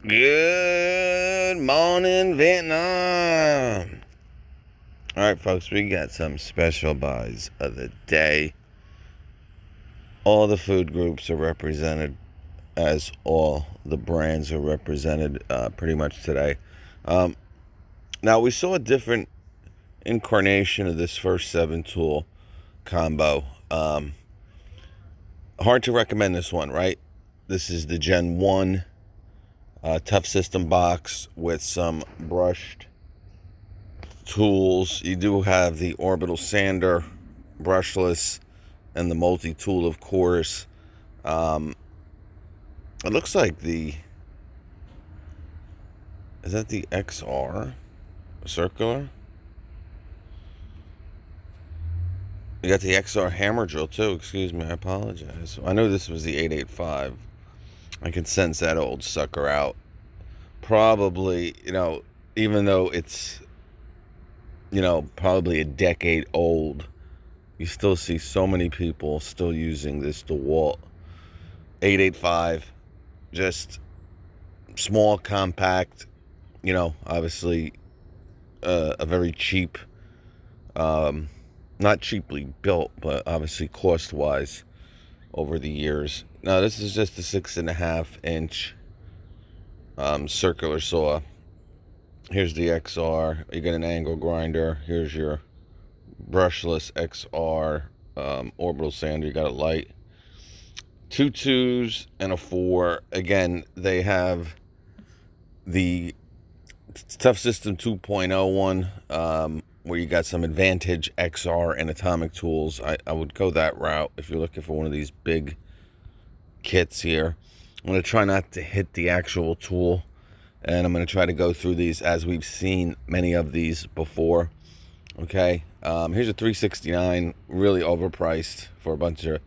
Good morning, Vietnam. All right, folks, we got some special buys of the day. All the food groups are represented, as all the brands are represented pretty much today. Now, we saw a different incarnation of this first 7-tool combo. Hard to recommend this one, right? This is the Gen 1 Tough System box with some brushed tools. You do have the orbital sander, brushless, and the multi-tool, of course. It looks like is that the XR circular? You got the XR hammer drill too. Excuse me, I apologize. I know this was the 885. I can sense that old sucker out. Probably, even though it's, probably a decade old, you still see so many people still using this DeWalt 885. Just small, compact, obviously a very cheap, not cheaply built, but obviously cost-wise over the years. Now, this is just a 6.5-inch circular saw. Here's the XR. You get an angle grinder. Here's your brushless XR orbital sander. You got a light. 2 2s and a 4. Again, they have the Tough System 2.0 one, where you got some Advantage XR and atomic tools. I would go that route if you're looking for one of these big kits here. I'm going to try not to hit the actual tool, and I'm going to try to go through these as we've seen many of these before. Okay, here's a $369, really overpriced for a bunch of,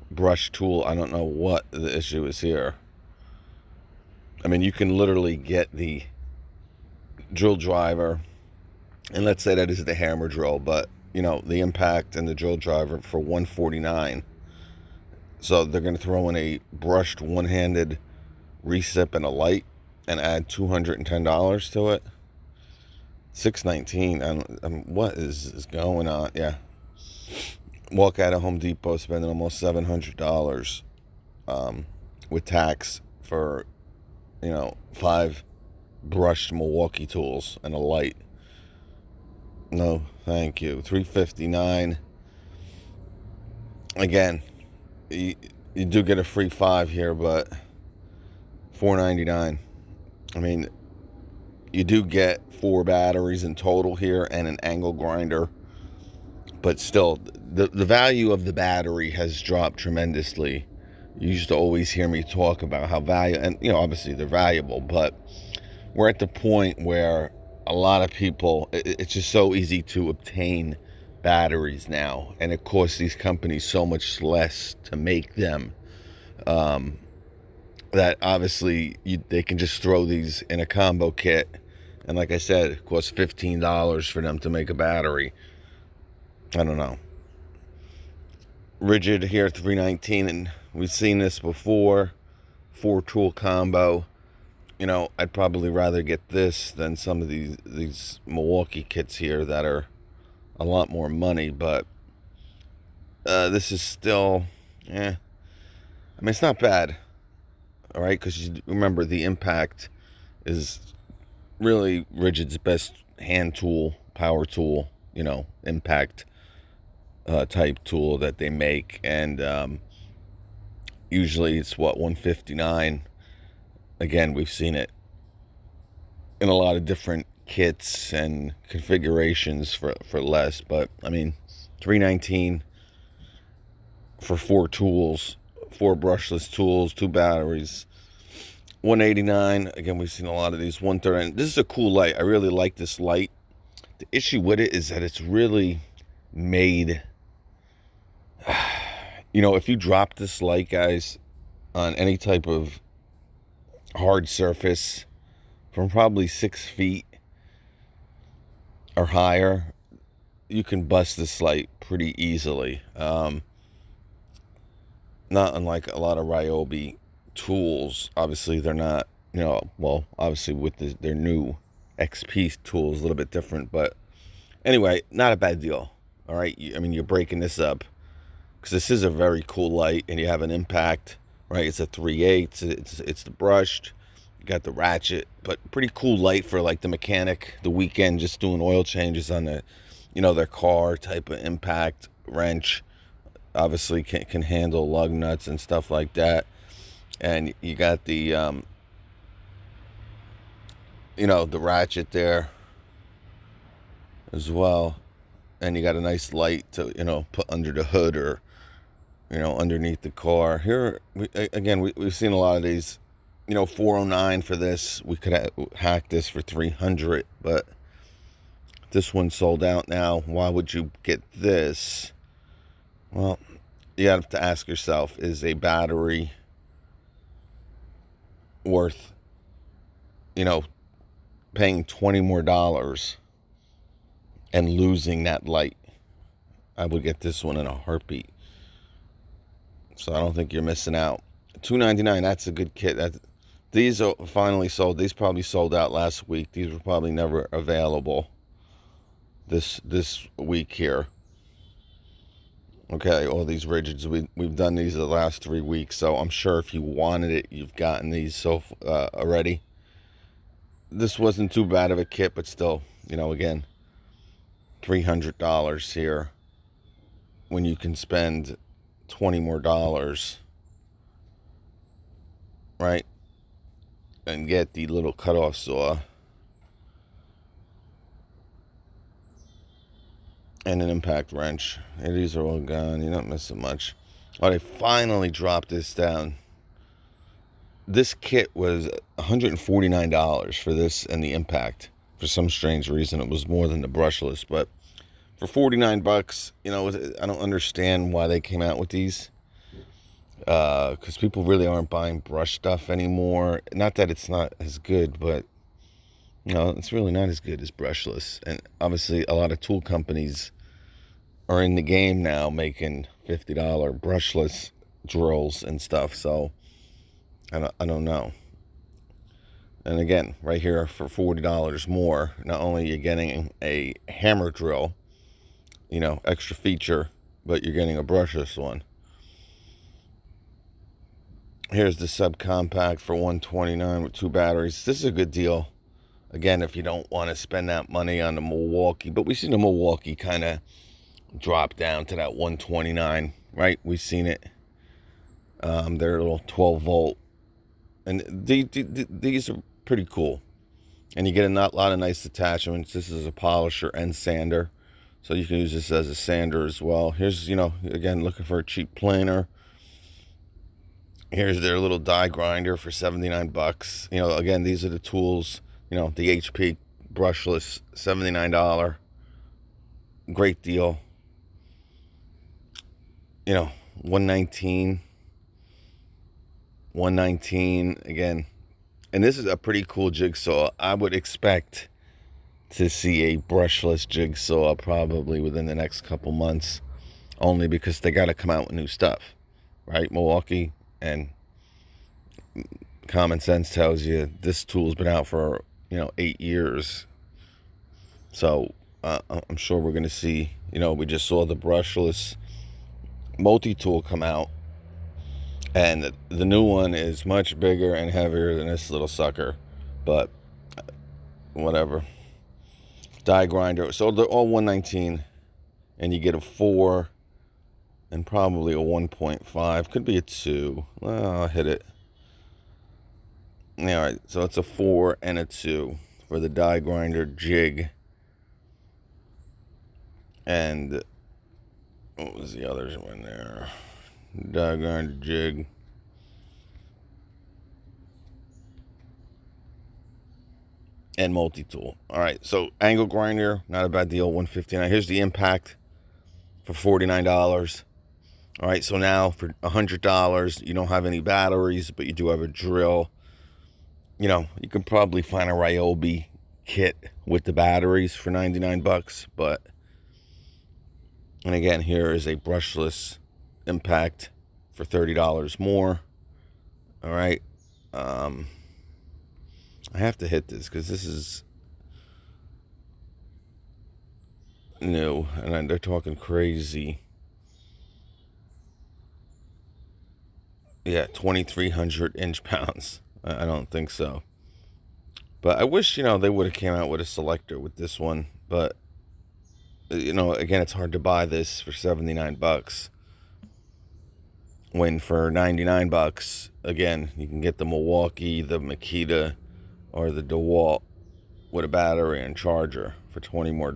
brush tool. I don't know what the issue is here. I mean, you can literally get the drill driver, and let's say that is the hammer drill, but the impact and the drill driver for $149. So they're going to throw in a brushed one-handed recip and a light and add $210 to it. $619. What is going on? Yeah. Walk out of Home Depot spending almost $700 with tax for 5 brushed Milwaukee tools and a light. No, thank you. $359. Again, you do get a free 5 here, but $499. I mean, you do get 4 batteries in total here and an angle grinder, but still, the value of the battery has dropped tremendously. You used to always hear me talk about how and obviously they're valuable, but we're at the point where a lot of people, it's just so easy to obtain batteries now, and it costs these companies so much less to make them, that obviously they can just throw these in a combo kit, and like I said, it costs $15 for them to make a battery. I don't know. Ridgid here, $319, and we've seen this before. 4-tool combo. I'd probably rather get this than some of these Milwaukee kits here that are a lot more money, but this is still, I mean, it's not bad, all right, because you remember the impact is really Ridgid's best hand tool, power tool, impact type tool that they make, and usually it's $159. Again, we've seen it in a lot of different kits and configurations for less, but I mean, $319 for 4 tools, 4 brushless tools, 2 batteries. $189. Again, we've seen a lot of these. $130. And this is a cool light. I really like this light. The issue with it is that it's really made, if you drop this light, guys, on any type of hard surface from probably 6 feet or higher, you can bust this light pretty easily. Not unlike a lot of Ryobi tools. Obviously, they're not You know, well, obviously with their new XP tools, a little bit different, but anyway, not a bad deal. All right, I mean, you're breaking this up because this is a very cool light, and you have an impact, right? It's a 3/8. It's the brushed. You got the ratchet, but pretty cool light for like the mechanic, the weekend, just doing oil changes on the, their car type of impact wrench. Obviously, can handle lug nuts and stuff like that. And you got the, the ratchet there as well. And you got a nice light to, put under the hood or, underneath the car. Here, we've seen a lot of these, 409 for this. We could hack this for 300, but this one's sold out now. Why would you get this? Well, you have to ask yourself, is a battery worth, paying $20 more and losing that light? I would get this one in a heartbeat. So I don't think you're missing out. $299, that's a good kit. These are finally sold. These probably sold out last week. These were probably never available this week here. Okay, all these Ridgids, we've done these the last 3 weeks, so I'm sure if you wanted it, you've gotten these already. This wasn't too bad of a kit, but still, again, $300 here when you can spend $20 more, right? And get the little cutoff saw and an impact wrench. And these are all gone. You're not missing much. Oh, they finally dropped this down. This kit was $149 for this and the impact. For some strange reason, it was more than the brushless, but for $49, I don't understand why they came out with these. Because people really aren't buying brush stuff anymore. Not that it's not as good, but it's really not as good as brushless. And obviously, a lot of tool companies are in the game now making $50 brushless drills and stuff. So I don't know. And again, right here for $40 more, not only are you getting a hammer drill, extra feature, but you're getting a brushless one. Here's the subcompact for $129 with 2 batteries. This is a good deal. Again, if you don't want to spend that money on the Milwaukee, but we've seen the Milwaukee kind of drop down to that $129, right? We've seen it. They're a little 12 volt, and these are pretty cool. And you get a lot of nice attachments. This is a polisher and sander, so you can use this as a sander as well. Here's, again, looking for a cheap planer. Here's their little die grinder for $79. Again, these are the tools. The HP brushless, $79. Great deal. 119 again. And this is a pretty cool jigsaw. I would expect to see a brushless jigsaw probably within the next couple months, only because they got to come out with new stuff, right? Milwaukee, and common sense tells you this tool's been out for 8 years. So I'm sure we're going to see, we just saw the brushless multi-tool come out, and the new one is much bigger and heavier than this little sucker, but whatever. Die grinder, so they're all 119, and you get a 4 and probably a 1.5, could be a 2. I'll hit it. All right, so it's a 4 and a 2 for the die grinder jig. And what was the other one there? Die grinder jig. And multi-tool. All right, so angle grinder, not a bad deal, $159. Here's the impact for $49. All right, so now for $100, you don't have any batteries, but you do have a drill. You can probably find a Ryobi kit with the batteries for $99, but, and again, here is a brushless impact for $30 more. All right. I have to hit this because this is new, and they're talking crazy. Yeah, 2,300 inch-pounds. I don't think so. But I wish, they would have came out with a selector with this one. But, again, it's hard to buy this for 79 bucks. When for 99 bucks, again, you can get the Milwaukee, the Makita, or the DeWalt with a battery and charger for $20 more.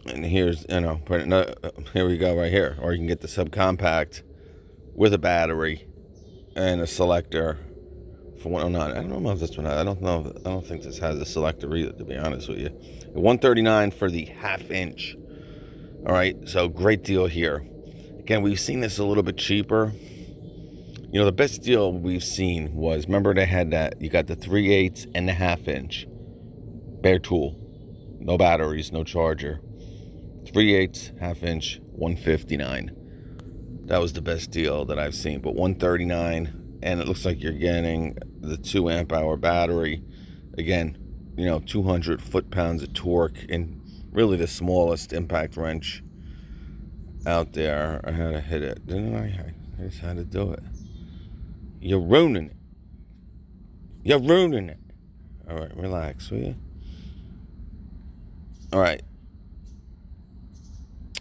And here's, here we go right here. Or you can get the subcompact with a battery and a selector for 109. I don't know if this one, I don't think this has a selector either, to be honest with you. $139 for the half-inch. All right, so great deal here. Again, we've seen this a little bit cheaper. The best deal we've seen was, remember they had that, you got the 3/8 and the half-inch. Bare tool. No batteries, no charger. 3/8, half-inch, $159. That was the best deal that I've seen. But $139, and it looks like you're getting the 2 amp hour battery. Again, 200 foot-pounds of torque, and really the smallest impact wrench out there. I had to hit it, didn't I? I just had to do it. You're ruining it. You're ruining it. All right, relax, will you? All right.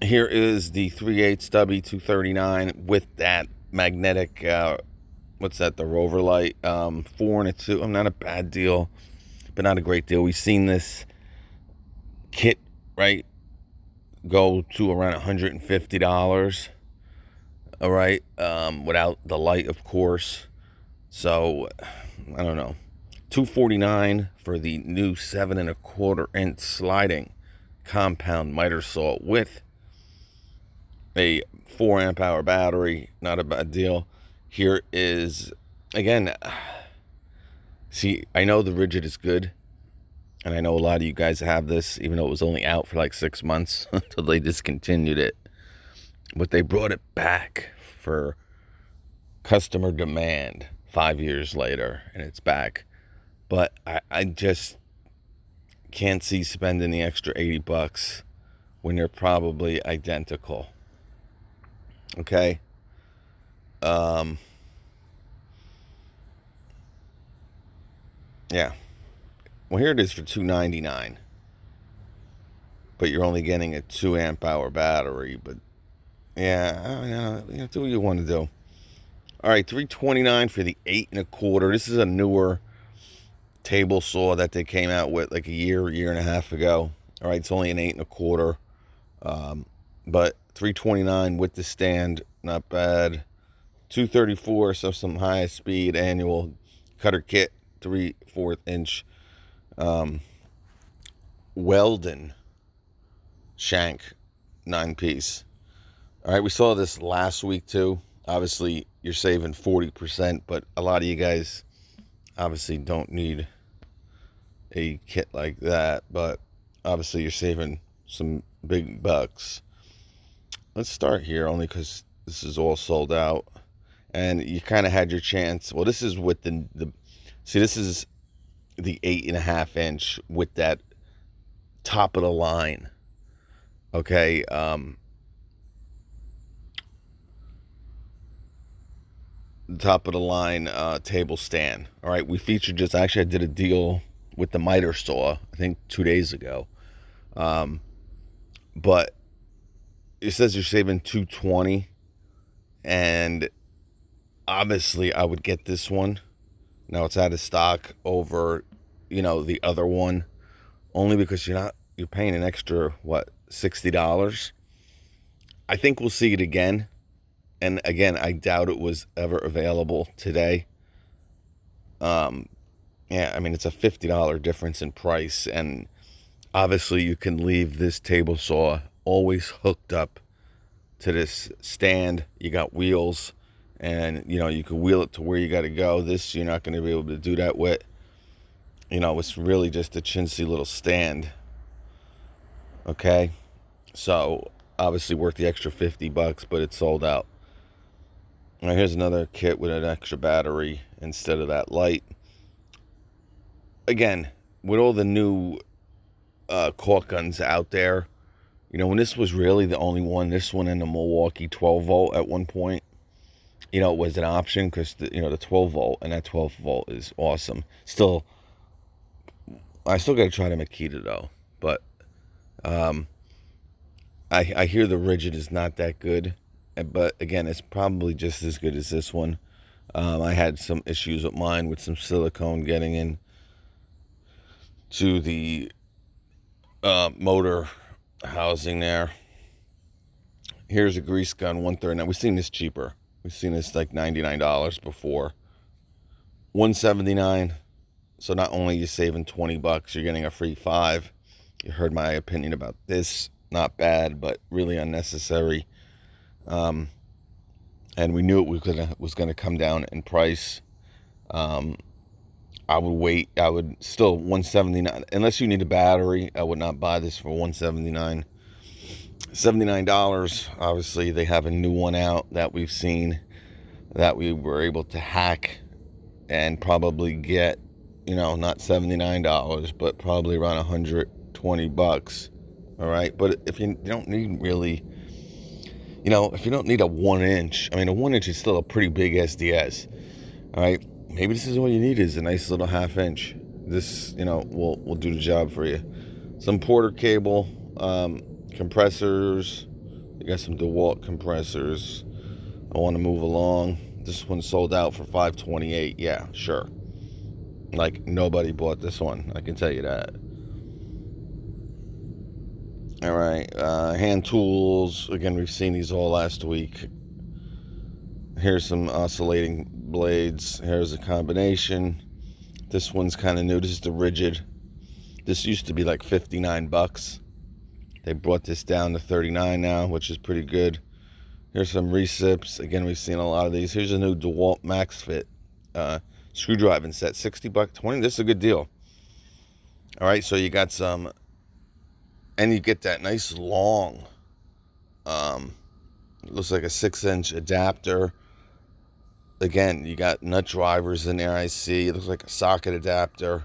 Here is the 3/8 stubby 239 with that magnetic, what's that, the rover light, 4 and a 2. Not a bad deal, but not a great deal. We've seen this kit, right, go to around $150, all right, without the light, of course. So, I don't know. $249 for the new 7 1/4 inch sliding compound miter saw with a 4 amp hour battery. Not a bad deal. Here is, again, see, I know the Ridgid is good, and I know a lot of you guys have this, even though it was only out for like 6 months until they discontinued it. But they brought it back for customer demand 5 years later, and it's back. But I just can't see spending the extra 80 bucks when they're probably identical. Okay? Yeah. Well, here it is for $299. But you're only getting a 2 amp hour battery. But yeah, do what you want to do. All right, $329 for the 8 1/4. This is a newer table saw that they came out with like a year and a half ago. All right, it's only an 8 1/4. But $329 with the stand, not bad. $234, so some highest speed annual cutter kit, 3/4 inch Weldon shank 9-piece. All right, we saw this last week too. Obviously, you're saving 40%, but a lot of you guys obviously don't need a kit like that, but obviously you're saving some big bucks. Let's start here only because this is all sold out, and you kind of had your chance. Well, this is with the see, this is the 8.5 inch with that top of the line. Okay, top of the line table stand. All right, we featured just, actually I did a deal with the miter saw I think 2 days ago, but it says you're saving $220, and obviously I would get this one. Now it's out of stock over the other one, only because you're paying an extra $60. I think we'll see it again. And again, I doubt it was ever available today. Yeah, I mean, it's a $50 difference in price. And obviously you can leave this table saw always hooked up to this stand. You got wheels, and, you can wheel it to where you got to go. This, you're not going to be able to do that with. It's really just a chintzy little stand. Okay? So, obviously worth the extra 50 bucks, but it's sold out. Now here's another kit with an extra battery instead of that light. Again, with all the new caulk guns out there, you know, when this was really the only one, this one and the Milwaukee 12 volt at one point, you know, it was an option because, you know, the 12 volt and that 12 volt is awesome. Still, I still got to try the Makita though, but I hear the Ridgid is not that good, but again, it's probably just as good as this one. I had some issues with mine with some silicone getting in to the motor housing there. Here's a grease gun, 130. Now we've seen this cheaper. We've seen this like $99 before. $179. So not only are you saving $20, you're getting a free 5. You heard my opinion about this. Not bad, but really unnecessary. And we knew it was gonna come down in price. I would wait. I would still $179 unless you need a battery. I would not buy this for $179. $79. Obviously, they have a new one out that we've seen that we were able to hack and probably get, you know, not $79, but probably around $120. All right, but if you don't need really, you know, if you don't need a 1-inch, I mean, a 1-inch is still a pretty big SDS. All right, maybe this is all you need is a nice little 1/2 inch. This, you know, will do the job for you. Some Porter cable, compressors. You got some DeWalt compressors. I want to move along. This one sold out for $528. Yeah, sure. Like nobody bought this one. I can tell you that. All right, hand tools. Again, we've seen these all last week. Here's some oscillating blades. Here's a combination. This one's kind of new. This is the Ridgid. This used to be like $59. They brought this down to $39 now, which is pretty good. Here's some recips. Again, we've seen a lot of these. Here's a new DeWalt Max Fit screwdriving set. $60, 20. This is a good deal. All right, so you got some, and you get that nice long, looks like a 6-inch adapter. Again, you got nut drivers in there, I see. It looks like a socket adapter.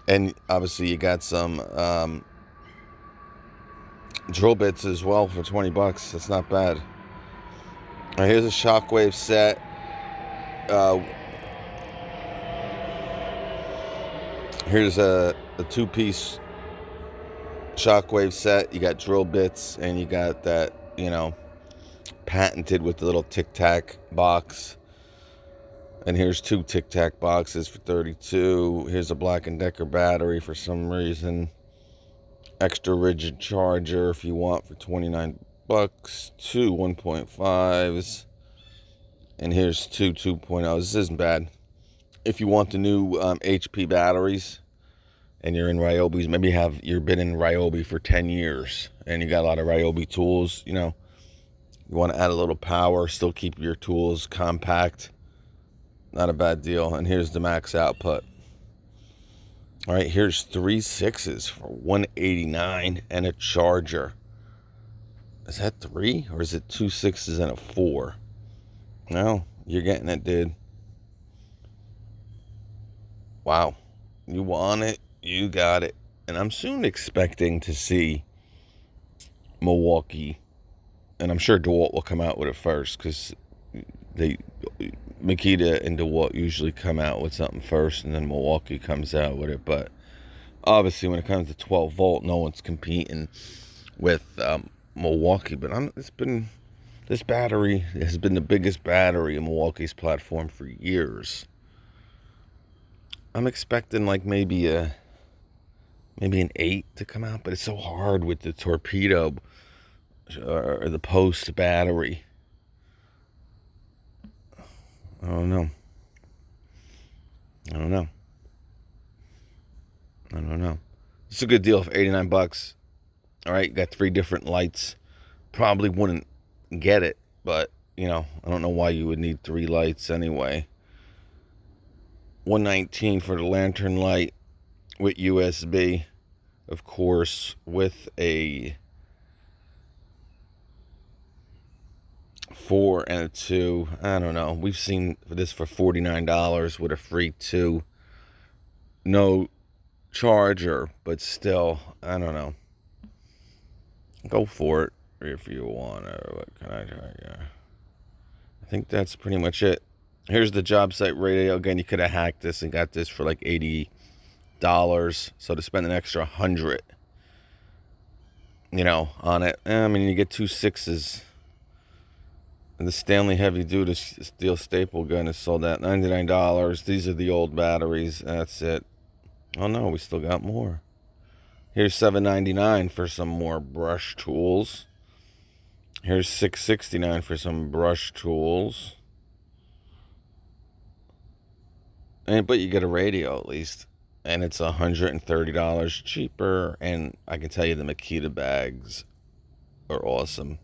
And obviously you got some drill bits as well for $20. That's not bad. All right, here's a Shockwave Set. Here's a 2-piece Shockwave Set. You got drill bits and you got that, you know, patented with the little Tic Tac box. And here's 2 Tic Tac boxes for $32. Here's a Black & Decker battery for some reason. Extra Ridgid charger if you want for $29. 2 1.5s. And here's 2 2.0s. This isn't bad. If you want the new HP batteries and you're in Ryobi's, maybe you've been in Ryobi for 10 years and you got a lot of Ryobi tools, you know, you want to add a little power, still keep your tools compact. Not a bad deal. And here's the max output. All right, here's 3 6s for $189 and a charger. Is that 3 or is it 2 6s and a 4? No, you're getting it, dude. Wow. You want it, you got it. And I'm soon expecting to see Milwaukee, and I'm sure DeWalt will come out with it first because Makita and DeWalt usually come out with something first and then Milwaukee comes out with it. But obviously when it comes to 12 volt, no one's competing with Milwaukee. But this battery has been the biggest battery in Milwaukee's platform for years. I'm expecting like maybe an 8 to come out, but it's so hard with the torpedo or the post battery. I don't know. It's a good deal for $89. All right, you got 3 different lights. Probably wouldn't get it, but you know, I don't know why you would need 3 lights anyway. $119 for the lantern light with USB, of course, with a 4 and a 2. I don't know. We've seen this for $49 with a free 2. No charger, but still, I don't know. Go for it if you want. What can I tell you? I think that's pretty much it. Here's the job site radio. Again, you could have hacked this and got this for like $80. So to spend an extra 100, on it. I mean, you get 2 6s. And the Stanley Heavy Duty Steel Staple Gun is sold at $99. These are the old batteries. That's it. Oh no, we still got more. Here's $7.99 for some more brush tools. Here's $6.69 for some brush tools. But you get a radio at least. And it's $130 cheaper. And I can tell you the Makita bags are awesome.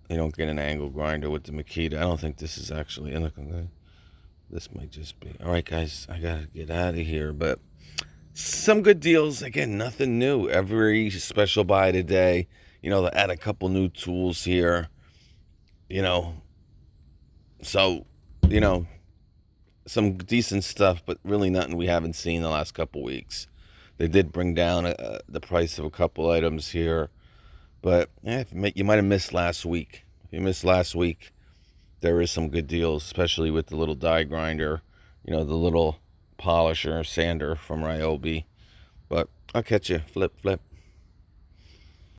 You don't get an angle grinder with the Makita. I don't think this is actually in the... This might just be... All right, guys, I got to get out of here. But some good deals. Again, nothing new. Every special buy today. They add a couple new tools here. So, some decent stuff, but really nothing we haven't seen the last couple weeks. They did bring down the price of a couple items here. But you might have missed last week. If you missed last week, there is some good deals, especially with the little die grinder, the little polisher, sander from Ryobi. But I'll catch you. Flip, flip.